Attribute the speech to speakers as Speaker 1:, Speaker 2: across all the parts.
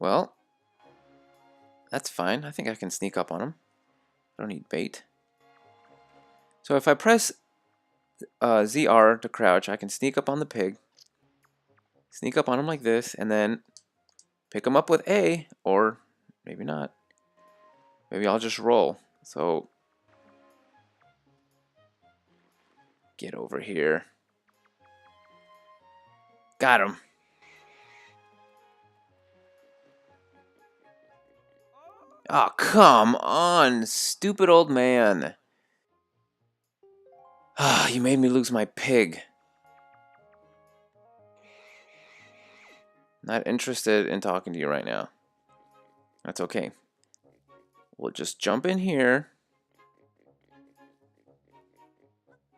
Speaker 1: Well, that's fine. I think I can sneak up on him. I don't need bait. So if I press ZR to crouch, I can sneak up on the pig. Sneak up on him like this, and then pick him up with A, or maybe not. Maybe I'll just roll. So, get over here. Got him. Oh, come on, stupid old man. Ah, you made me lose my pig. Not interested in talking to you right now. That's okay. We'll just jump in here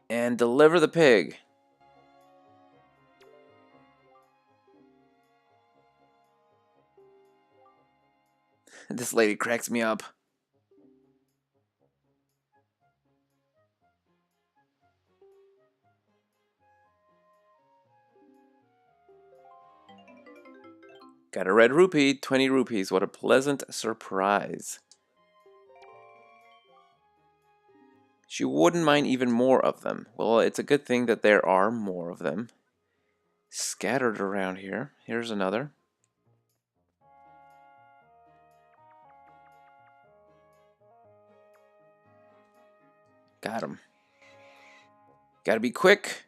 Speaker 1: and deliver the pig. This lady cracks me up. Got a red rupee, 20 rupees. What a pleasant surprise. She wouldn't mind even more of them. Well, it's a good thing that there are more of them scattered around here. Here's another. Got him. Gotta be quick.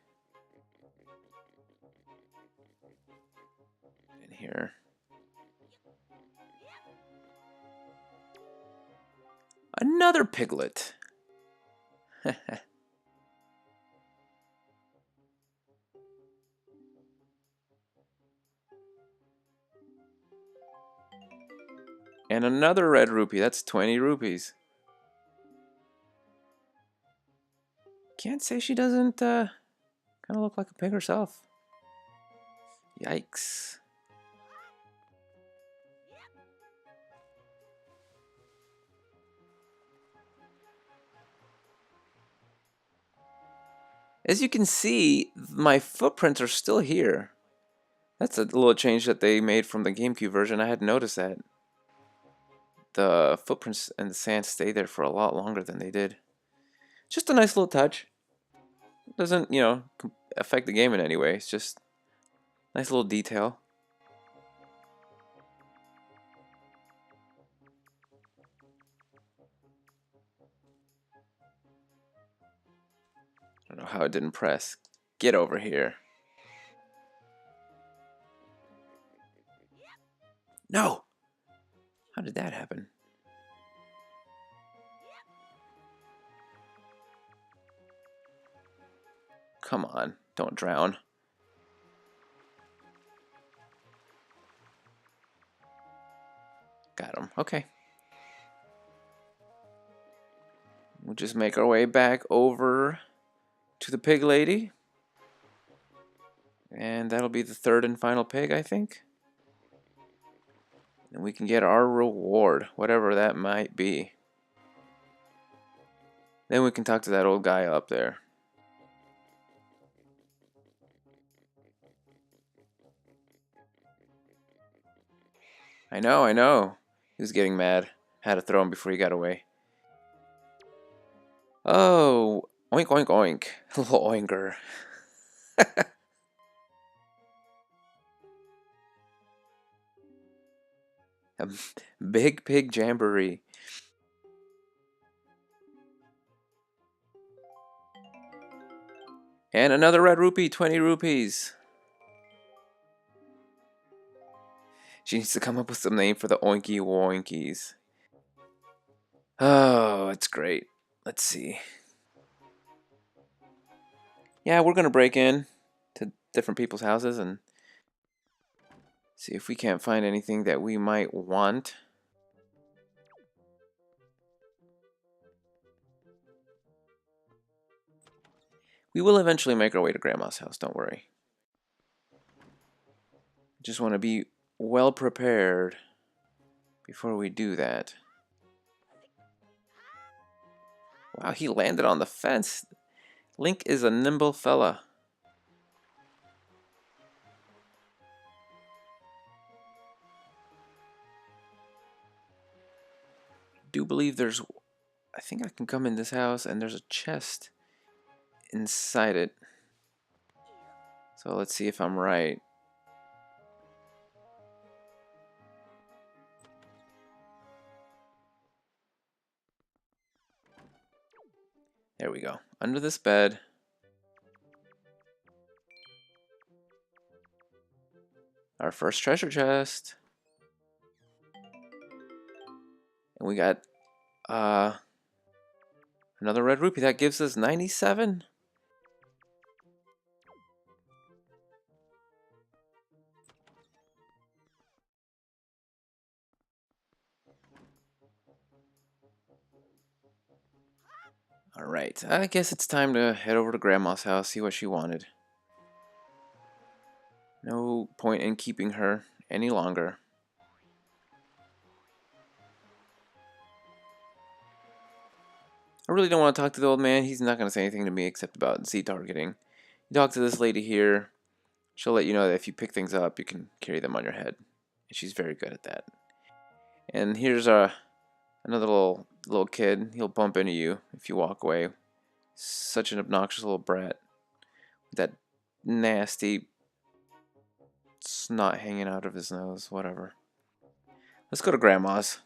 Speaker 1: In here. Another piglet. And another red rupee. That's 20 rupees. Can't say she doesn't kind of look like a pig herself. Yikes. As you can see, my footprints are still here. That's a little change that they made from the GameCube version. I hadn't noticed that. The footprints and the sand stay there for a lot longer than they did. Just a nice little touch. Doesn't, affect the game in any way. It's just a nice little detail. I don't know how it didn't press. Get over here. No! How did that happen? Come on, don't drown. Got him. Okay. We'll just make our way back over to the pig lady. And that'll be the third and final pig, I think. And we can get our reward, whatever that might be. Then we can talk to that old guy up there. I know. He was getting mad. Had to throw him before he got away. Oh, oink, oink, oink. Little oinker. A big pig jamboree. And another red rupee, 20 rupees. She needs to come up with some name for the oinky woinkies. Oh, it's great. Let's see. Yeah, we're gonna break in to different people's houses and see if we can't find anything that we might want. We will eventually make our way to Grandma's house, don't worry. Just want to be well prepared before we do that. Wow, he landed on the fence. Link is a nimble fella. do believe there's... I think I can come in this house and there's a chest inside it. So let's see if I'm right. There we go. Under this bed. Our first treasure chest. And we got another red rupee. That gives us 97. Alright, I guess it's time to head over to Grandma's house, see what she wanted. No point in keeping her any longer. I really don't want to talk to the old man. He's not going to say anything to me except about Z targeting. You talk to this lady here. She'll let you know that if you pick things up, you can carry them on your head. And she's very good at that. And here's another little kid. He'll bump into you if you walk away. Such an obnoxious little brat. That nasty snot hanging out of his nose. Whatever. Let's go to Grandma's.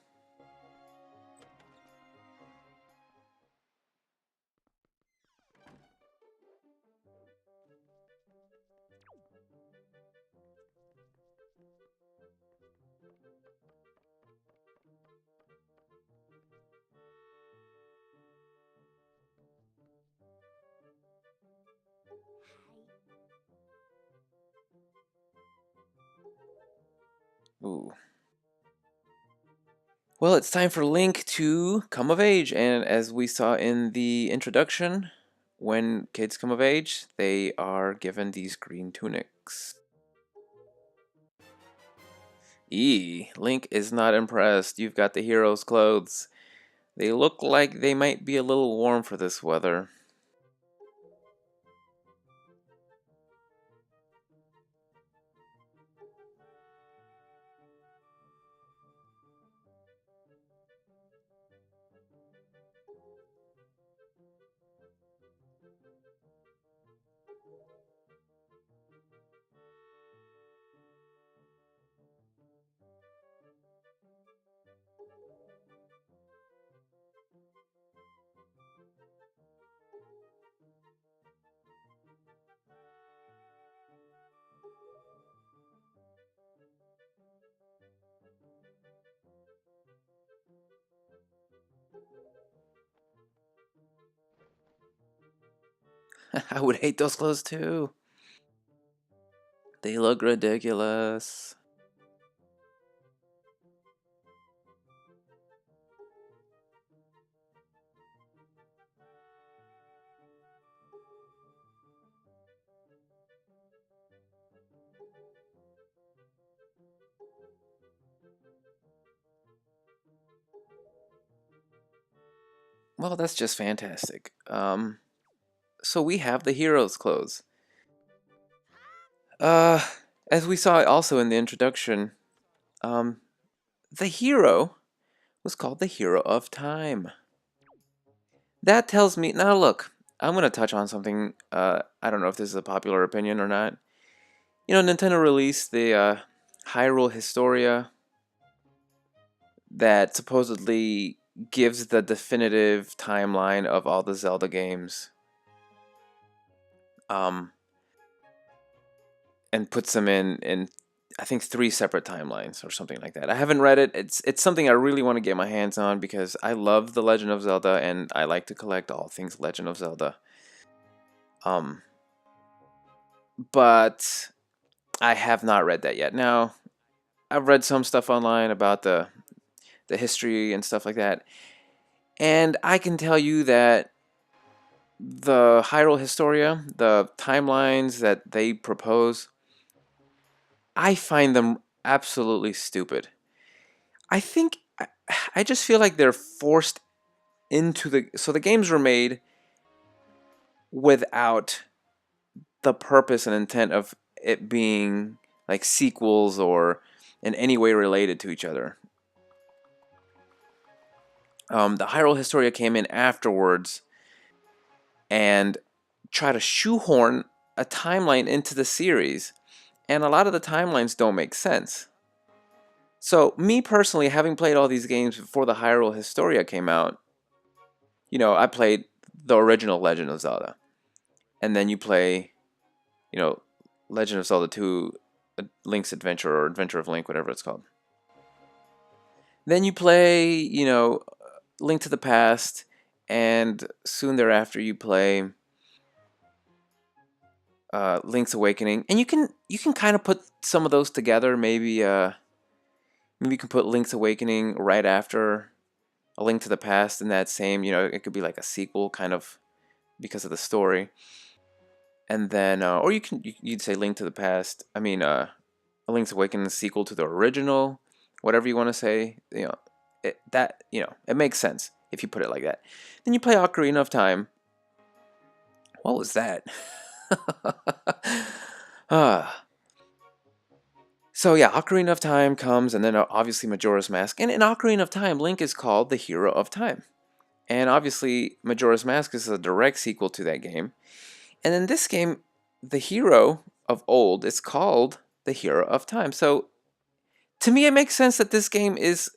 Speaker 1: Ooh. Well, it's time for Link to come of age, and as we saw in the introduction, when kids come of age, they are given these green tunics. Link is not impressed. You've got the hero's clothes. They look like they might be a little warm for this weather. I would hate those clothes too. They look ridiculous. Well, that's just fantastic. So we have the hero's clothes. Uh, as we saw also in the introduction, um, the hero was called the Hero of Time. That tells me... Now look, I'm going to touch on something, I don't know if this is a popular opinion or not. You know, Nintendo released the Hyrule Historia that supposedly gives the definitive timeline of all the Zelda games. And puts them in I think 3 separate timelines or something like that. I haven't read it. It's something I really want to get my hands on because I love The Legend of Zelda and I like to collect all things Legend of Zelda. But I have not read that yet. Now, I've read some stuff online about the history and stuff like that. And I can tell you that the Hyrule Historia, the timelines that they propose, I find them absolutely stupid. I think I just feel like they're forced into the... So the games were made without the purpose and intent of it being like sequels or in any way related to each other. The Hyrule Historia came in afterwards and try to shoehorn a timeline into the series, and a lot of the timelines don't make sense. So, me personally, having played all these games before the Hyrule Historia came out, I played the original Legend of Zelda, and then you play, you know, Legend of Zelda 2, Link's Adventure, or Adventure of Link, whatever it's called. Then you play, Link to the Past, and soon thereafter you play Link's Awakening, and you can kind of put some of those together. Maybe you can put Link's Awakening right after A Link to the Past, and that same, it could be like a sequel, kind of because of the story, and then or you'd say Link to the Past. I mean, A Link's Awakening sequel to the original, whatever you want to say. It makes sense if you put it like that. Then you play Ocarina of Time. What was that? ah. So yeah, Ocarina of Time comes, and then obviously Majora's Mask. And in Ocarina of Time, Link is called the Hero of Time. And obviously Majora's Mask is a direct sequel to that game. And in this game, the hero of old is called the Hero of Time. So to me, it makes sense that this game is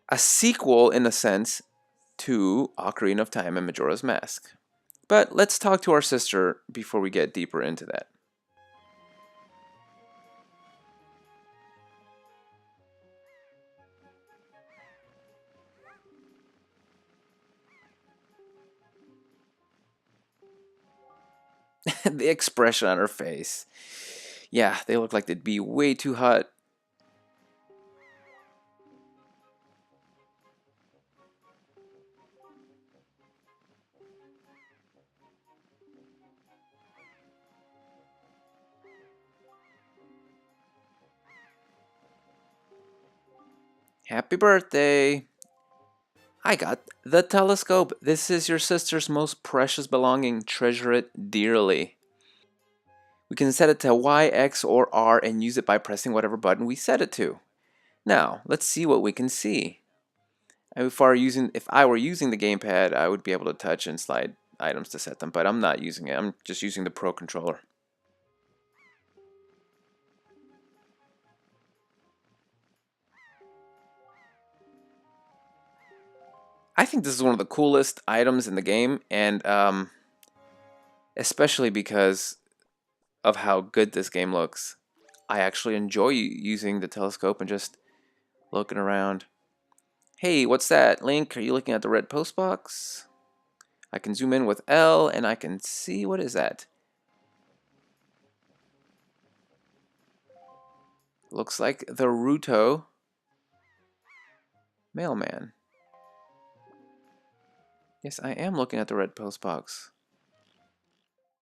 Speaker 1: a sequel, in a sense, to Ocarina of Time and Majora's Mask. But let's talk to our sister before we get deeper into that. The expression on her face. Yeah, they look like they'd be way too hot. Happy birthday! I got the telescope. This is your sister's most precious belonging. Treasure it dearly. We can set it to Y, X, or R and use it by pressing whatever button we set it to. Now, let's see what we can see. And if I were using the gamepad, I would be able to touch and slide items to set them, but I'm not using it. I'm just using the Pro controller. I think this is one of the coolest items in the game, and especially because of how good this game looks. I actually enjoy using the telescope and just looking around. Hey, what's that? Link, are you looking at the red post box? I can zoom in with L and I can see, what is that? Looks like the Ruto mailman. Yes, I am looking at the red post box.